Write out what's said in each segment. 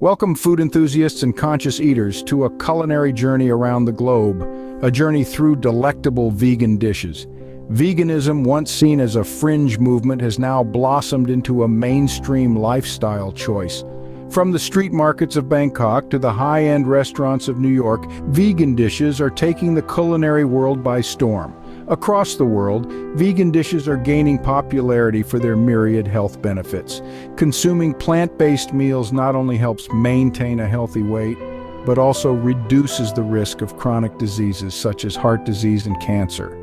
Welcome, food enthusiasts and conscious eaters, to a culinary journey around the globe, a journey through delectable vegan dishes. Veganism, once seen as a fringe movement, has now blossomed into a mainstream lifestyle choice. From the street markets of Bangkok to the high-end restaurants of New York, vegan dishes are taking the culinary world by storm. Across the world, vegan dishes are gaining popularity for their myriad health benefits. Consuming plant-based meals not only helps maintain a healthy weight, but also reduces the risk of chronic diseases such as heart disease and cancer.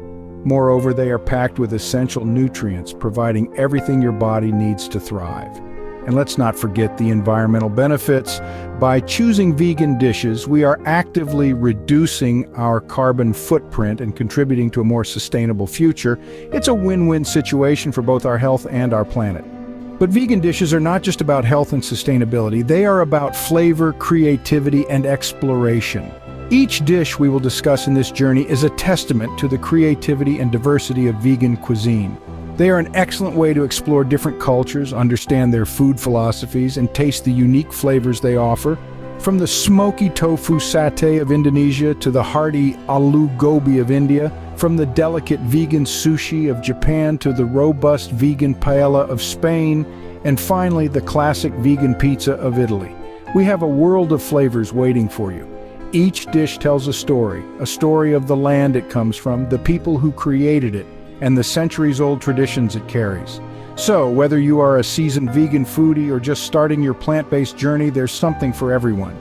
Moreover, they are packed with essential nutrients, providing everything your body needs to thrive. And let's not forget the environmental benefits. By choosing vegan dishes, we are actively reducing our carbon footprint and contributing to a more sustainable future. It's a win-win situation for both our health and our planet. But vegan dishes are not just about health and sustainability. They are about flavor, creativity, and exploration. Each dish we will discuss in this journey is a testament to the creativity and diversity of vegan cuisine. They are an excellent way to explore different cultures, understand their food philosophies, and taste the unique flavors they offer. From the smoky tofu satay of Indonesia to the hearty Aloo Gobi of India, from the delicate vegan sushi of Japan to the robust vegan paella of Spain, and finally the classic vegan pizza of Italy. We have a world of flavors waiting for you. Each dish tells a story of the land it comes from, the people who created it, and the centuries-old traditions it carries. So, whether you are a seasoned vegan foodie or just starting your plant-based journey, there's something for everyone.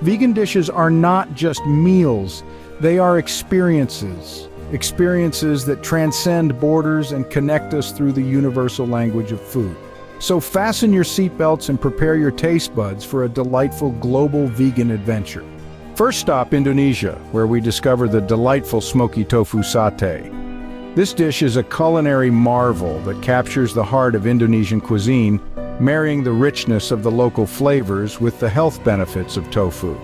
Vegan dishes are not just meals, they are experiences. Experiences that transcend borders and connect us through the universal language of food. So fasten your seatbelts and prepare your taste buds for a delightful global vegan adventure. First stop, Indonesia, where we discover the delightful smoky tofu satay. This dish is a culinary marvel that captures the heart of Indonesian cuisine, marrying the richness of the local flavors with the health benefits of tofu.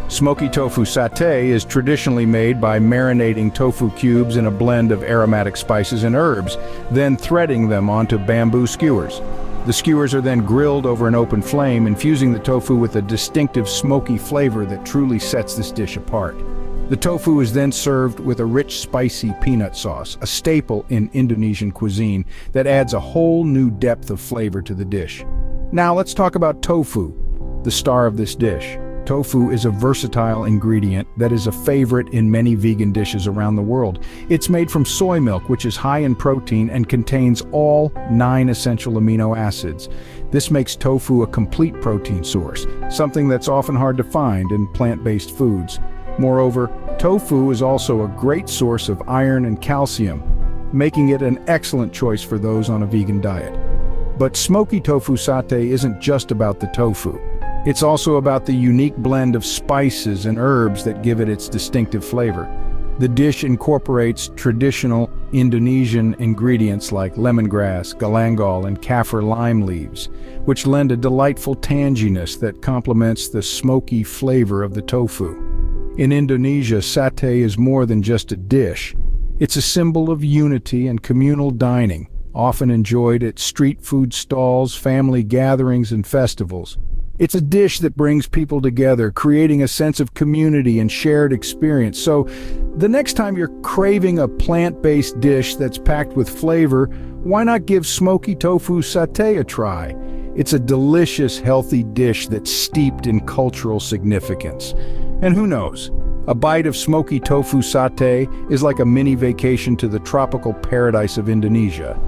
Smoky tofu satay is traditionally made by marinating tofu cubes in a blend of aromatic spices and herbs, then threading them onto bamboo skewers. The skewers are then grilled over an open flame, infusing the tofu with a distinctive smoky flavor that truly sets this dish apart. The tofu is then served with a rich, spicy peanut sauce, a staple in Indonesian cuisine that adds a whole new depth of flavor to the dish. Now let's talk about tofu, the star of this dish. Tofu is a versatile ingredient that is a favorite in many vegan dishes around the world. It's made from soy milk, which is high in protein and contains all 9 essential amino acids. This makes tofu a complete protein source, something that's often hard to find in plant-based foods. Moreover, tofu is also a great source of iron and calcium, making it an excellent choice for those on a vegan diet. But smoky tofu satay isn't just about the tofu. It's also about the unique blend of spices and herbs that give it its distinctive flavor. The dish incorporates traditional Indonesian ingredients like lemongrass, galangal, and kaffir lime leaves, which lend a delightful tanginess that complements the smoky flavor of the tofu. In Indonesia, satay is more than just a dish. It's a symbol of unity and communal dining, often enjoyed at street food stalls, family gatherings, and festivals. It's a dish that brings people together, creating a sense of community and shared experience. So, the next time you're craving a plant-based dish that's packed with flavor, why not give smoky tofu satay a try? It's a delicious, healthy dish that's steeped in cultural significance. And who knows, a bite of smoky tofu satay is like a mini vacation to the tropical paradise of Indonesia.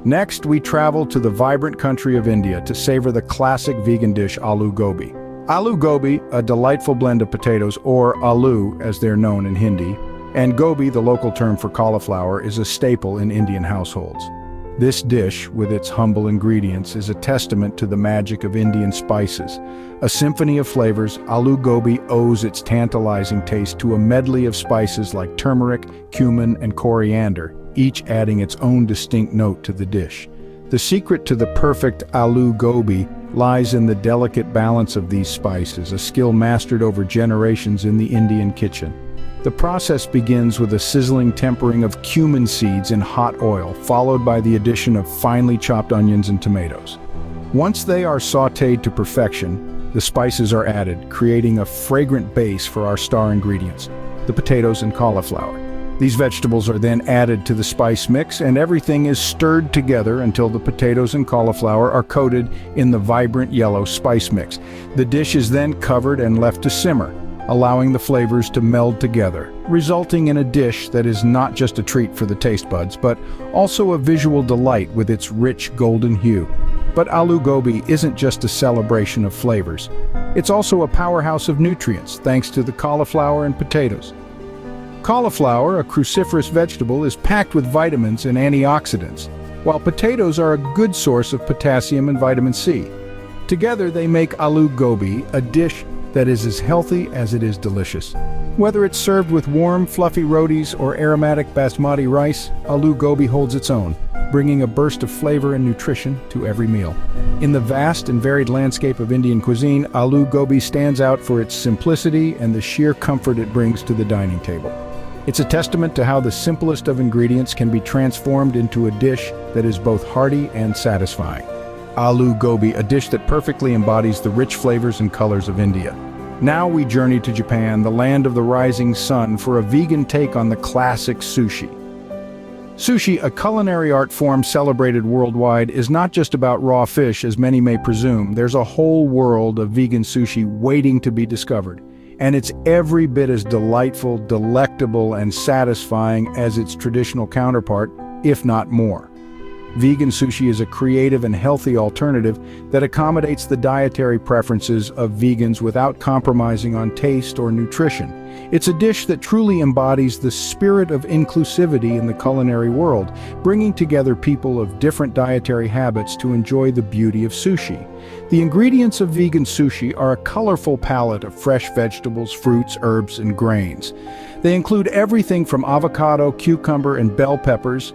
Next, we travel to the vibrant country of India to savor the classic vegan dish Aloo Gobi. Aloo Gobi, a delightful blend of potatoes, or aloo as they're known in Hindi, and gobi, the local term for cauliflower, is a staple in Indian households. This dish, with its humble ingredients, is a testament to the magic of Indian spices. A symphony of flavors, Aloo Gobi owes its tantalizing taste to a medley of spices like turmeric, cumin, and coriander, each adding its own distinct note to the dish. The secret to the perfect Aloo Gobi lies in the delicate balance of these spices, a skill mastered over generations in the Indian kitchen. The process begins with a sizzling tempering of cumin seeds in hot oil, followed by the addition of finely chopped onions and tomatoes. Once they are sautéed to perfection, The spices are added, creating a fragrant base for our star ingredients, the potatoes and cauliflower. These vegetables are then added to the spice mix, and everything is stirred together until the potatoes and cauliflower are coated in the vibrant yellow spice mix. The dish is then covered and left to simmer, allowing the flavors to meld together, resulting in a dish that is not just a treat for the taste buds, but also a visual delight with its rich golden hue. But Aloo Gobi isn't just a celebration of flavors. It's also a powerhouse of nutrients, thanks to the cauliflower and potatoes. Cauliflower, a cruciferous vegetable, is packed with vitamins and antioxidants, while potatoes are a good source of potassium and vitamin C. Together they make Aloo Gobi, a dish that is as healthy as it is delicious. Whether it's served with warm, fluffy rotis or aromatic basmati rice, Aloo Gobi holds its own, bringing a burst of flavor and nutrition to every meal. In the vast and varied landscape of Indian cuisine, Aloo Gobi stands out for its simplicity and the sheer comfort it brings to the dining table. It's a testament to how the simplest of ingredients can be transformed into a dish that is both hearty and satisfying. Aloo Gobi, a dish that perfectly embodies the rich flavors and colors of India. Now we journey to Japan, the land of the rising sun, for a vegan take on the classic sushi. Sushi, a culinary art form celebrated worldwide, is not just about raw fish, as many may presume. There's a whole world of vegan sushi waiting to be discovered. And it's every bit as delightful, delectable, and satisfying as its traditional counterpart, if not more. Vegan sushi is a creative and healthy alternative that accommodates the dietary preferences of vegans without compromising on taste or nutrition. It's a dish that truly embodies the spirit of inclusivity in the culinary world, bringing together people of different dietary habits to enjoy the beauty of sushi. The ingredients of vegan sushi are a colorful palette of fresh vegetables, fruits, herbs, and grains. They include everything from avocado, cucumber, and bell peppers,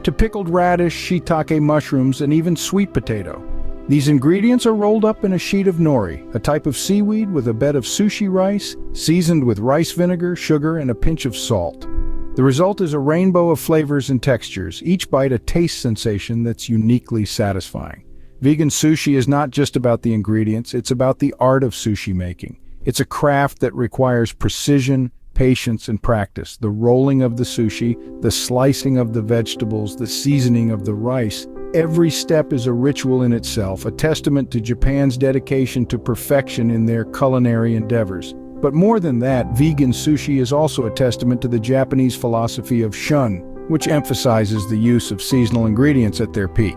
to pickled radish, shiitake mushrooms, and even sweet potato. These ingredients are rolled up in a sheet of nori, a type of seaweed with a bed of sushi rice, seasoned with rice vinegar, sugar, and a pinch of salt. The result is a rainbow of flavors and textures, each bite a taste sensation that's uniquely satisfying. Vegan sushi is not just about the ingredients, it's about the art of sushi making. It's a craft that requires precision, patience, and practice. The rolling of the sushi, the slicing of the vegetables, the seasoning of the rice. Every step is a ritual in itself, a testament to Japan's dedication to perfection in their culinary endeavors. But more than that, vegan sushi is also a testament to the Japanese philosophy of shun, which emphasizes the use of seasonal ingredients at their peak.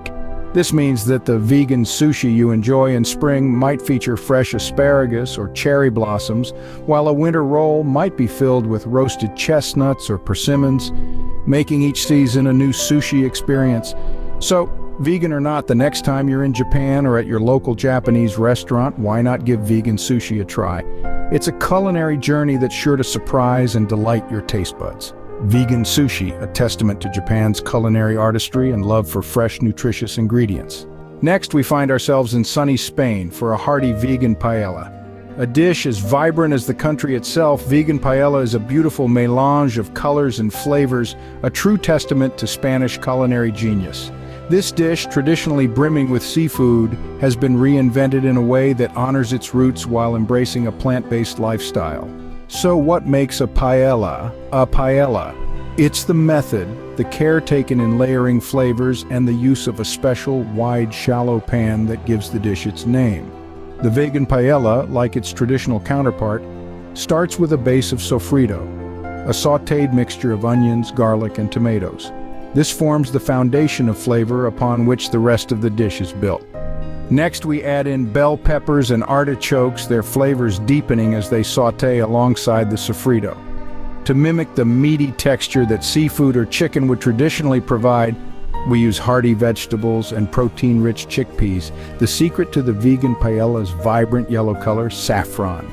This means that the vegan sushi you enjoy in spring might feature fresh asparagus or cherry blossoms, while a winter roll might be filled with roasted chestnuts or persimmons, making each season a new sushi experience. So, vegan or not, the next time you're in Japan or at your local Japanese restaurant, why not give vegan sushi a try? It's a culinary journey that's sure to surprise and delight your taste buds. Vegan sushi, a testament to Japan's culinary artistry and love for fresh, nutritious ingredients. Next, we find ourselves in sunny Spain for a hearty vegan paella. A dish as vibrant as the country itself, vegan paella is a beautiful melange of colors and flavors, a true testament to Spanish culinary genius. This dish, traditionally brimming with seafood, has been reinvented in a way that honors its roots while embracing a plant-based lifestyle. So what makes a paella a paella? It's the method, the care taken in layering flavors, and the use of a special, wide, shallow pan that gives the dish its name. The vegan paella, like its traditional counterpart, starts with a base of sofrito, a sautéed mixture of onions, garlic, and tomatoes. This forms the foundation of flavor upon which the rest of the dish is built. Next, we add in bell peppers and artichokes, their flavors deepening as they sauté alongside the sofrito. To mimic the meaty texture that seafood or chicken would traditionally provide, we use hearty vegetables and protein-rich chickpeas. The secret to the vegan paella's vibrant yellow color, saffron.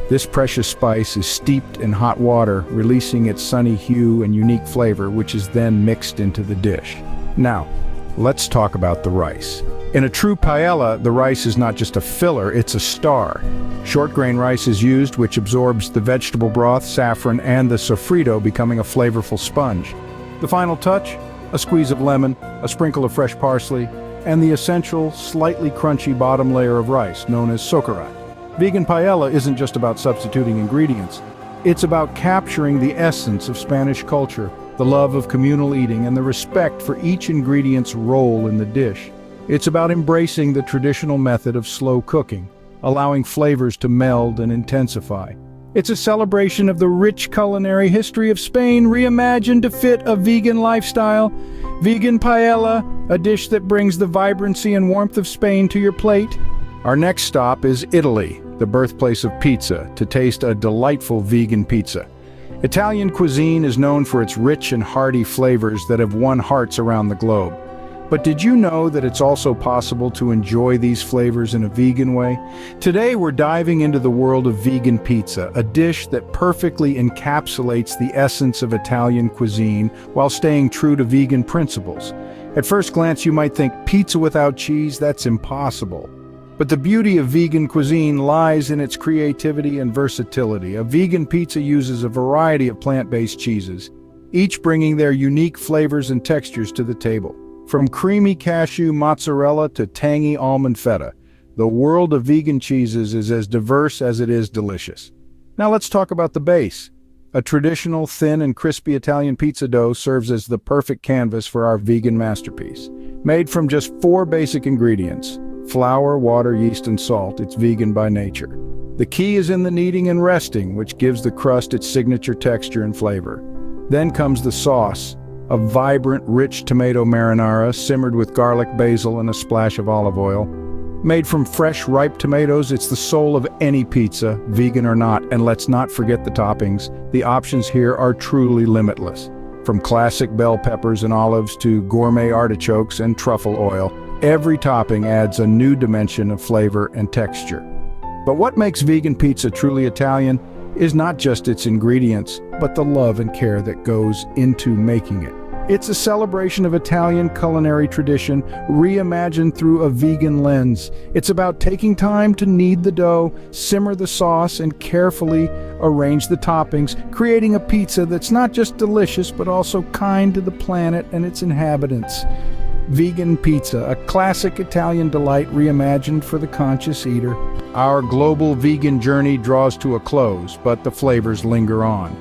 This precious spice is steeped in hot water, releasing its sunny hue and unique flavor, which is then mixed into the dish. Now, let's talk about the rice. In a true paella, the rice is not just a filler, it's a star. Short grain rice is used, which absorbs the vegetable broth, saffron, and the sofrito, becoming a flavorful sponge. The final touch? A squeeze of lemon, a sprinkle of fresh parsley, and the essential, slightly crunchy bottom layer of rice, known as sokarat. Vegan paella isn't just about substituting ingredients. It's about capturing the essence of Spanish culture, the love of communal eating, and the respect for each ingredient's role in the dish. It's about embracing the traditional method of slow cooking, allowing flavors to meld and intensify. It's a celebration of the rich culinary history of Spain reimagined to fit a vegan lifestyle. Vegan paella, a dish that brings the vibrancy and warmth of Spain to your plate. Our next stop is Italy, the birthplace of pizza, to taste a delightful vegan pizza. Italian cuisine is known for its rich and hearty flavors that have won hearts around the globe. But did you know that it's also possible to enjoy these flavors in a vegan way? Today we're diving into the world of vegan pizza, a dish that perfectly encapsulates the essence of Italian cuisine while staying true to vegan principles. At first glance you might think pizza without cheese, that's impossible. But the beauty of vegan cuisine lies in its creativity and versatility. A vegan pizza uses a variety of plant-based cheeses, each bringing their unique flavors and textures to the table. From creamy cashew mozzarella to tangy almond feta, the world of vegan cheeses is as diverse as it is delicious. Now let's talk about the base. A traditional, thin and crispy Italian pizza dough serves as the perfect canvas for our vegan masterpiece. Made from just 4 basic ingredients: flour, water, yeast, and salt, it's vegan by nature. The key is in the kneading and resting, which gives the crust its signature texture and flavor. Then comes the sauce, a vibrant, rich tomato marinara simmered with garlic, basil, and a splash of olive oil. Made from fresh, ripe tomatoes, it's the soul of any pizza, vegan or not. And let's not forget the toppings. The options here are truly limitless. From classic bell peppers and olives to gourmet artichokes and truffle oil, every topping adds a new dimension of flavor and texture. But what makes vegan pizza truly Italian is not just its ingredients, but the love and care that goes into making it. It's a celebration of Italian culinary tradition, reimagined through a vegan lens. It's about taking time to knead the dough, simmer the sauce, and carefully arrange the toppings, creating a pizza that's not just delicious, but also kind to the planet and its inhabitants. Vegan pizza, a classic Italian delight reimagined for the conscious eater. Our global vegan journey draws to a close, but the flavors linger on.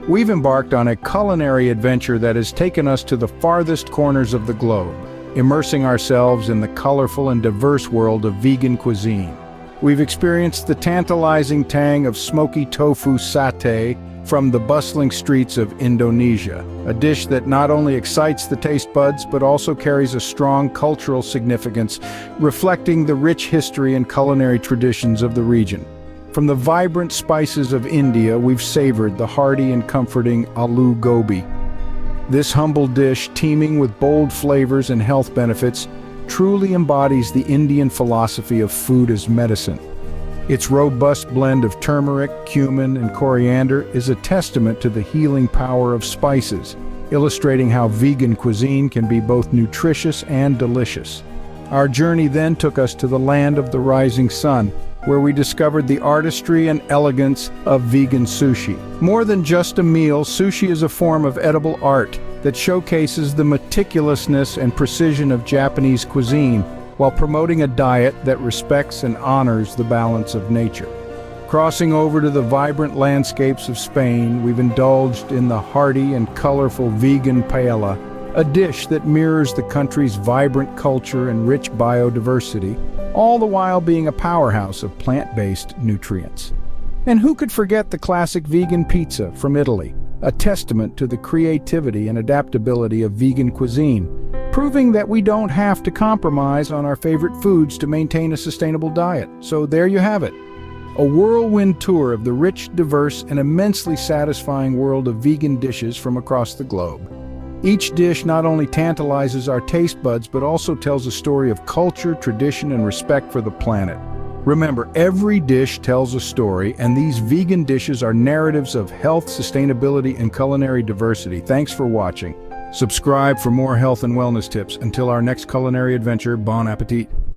We've embarked on a culinary adventure that has taken us to the farthest corners of the globe, immersing ourselves in the colorful and diverse world of vegan cuisine. We've experienced the tantalizing tang of smoky tofu satay from the bustling streets of Indonesia, a dish that not only excites the taste buds but also carries a strong cultural significance, reflecting the rich history and culinary traditions of the region. From the vibrant spices of India, we've savored the hearty and comforting Aloo Gobi. This humble dish, teeming with bold flavors and health benefits, truly embodies the Indian philosophy of food as medicine. Its robust blend of turmeric, cumin, and coriander is a testament to the healing power of spices, illustrating how vegan cuisine can be both nutritious and delicious. Our journey then took us to the land of the rising sun, where we discovered the artistry and elegance of vegan sushi. More than just a meal, sushi is a form of edible art that showcases the meticulousness and precision of Japanese cuisine, while promoting a diet that respects and honors the balance of nature. Crossing over to the vibrant landscapes of Spain, we've indulged in the hearty and colorful vegan paella, a dish that mirrors the country's vibrant culture and rich biodiversity, all the while being a powerhouse of plant-based nutrients. And who could forget the classic vegan pizza from Italy, a testament to the creativity and adaptability of vegan cuisine, proving that we don't have to compromise on our favorite foods to maintain a sustainable diet. So there you have it, a whirlwind tour of the rich, diverse, and immensely satisfying world of vegan dishes from across the globe. Each dish not only tantalizes our taste buds, but also tells a story of culture, tradition, and respect for the planet. Remember, every dish tells a story, and these vegan dishes are narratives of health, sustainability, and culinary diversity. Thanks for watching. Subscribe for more health and wellness tips. Until our next culinary adventure, bon appetit.